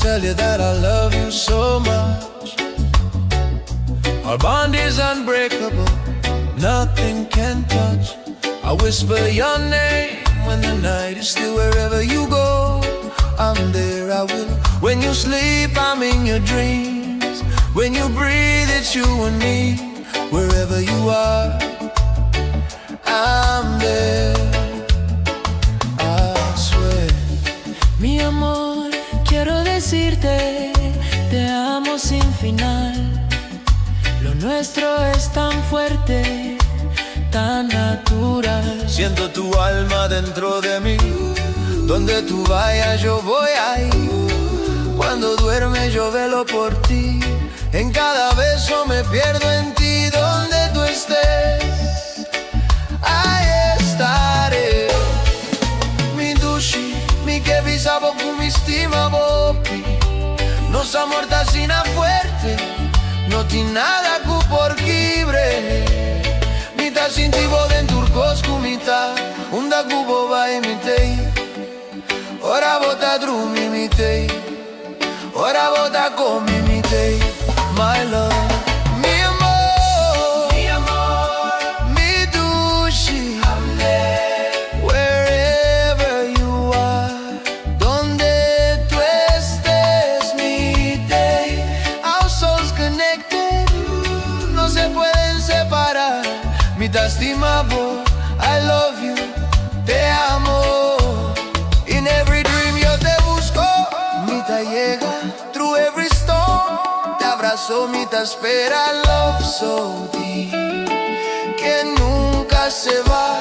tell you that I love you so much. Our bond is unbreakable, nothing can touch. I whisper your name when the night is still. Wherever you go, I'm there, I will. When you sleep, I'm in your dreams. When you breathe, it's you and me. Wherever you are, I'm there, I swear. Mi amor, quiero decirte, te amo sin final. Lo nuestro es tan fuerte, tan natural. Siento tu alma dentro de mí. Donde tú vayas yo voy ahí. Cuando duermes yo velo por ti. En cada beso me pierdo en ti. Donde tú estés, ahí estaré. Mi duši, mi kevisavo mi stima vopi. Nos amorta sina fuerte. No ti nada cu porchibre. Mita sintivo denturcos cu mita. Unda cubo va imitei. Ora vota drumi mitei. Ora vota come imitei. My love, mi amor, Mi amor, mi duši. I'm there. Wherever you are, donde tú estés, mi day. Our souls connected, no se pueden separar. Mi te estimavo, I love you, te amo. In every dream yo te busco. Mi te llega through every storm. Te abrazo, mi te espera, love so deep que nunca se va.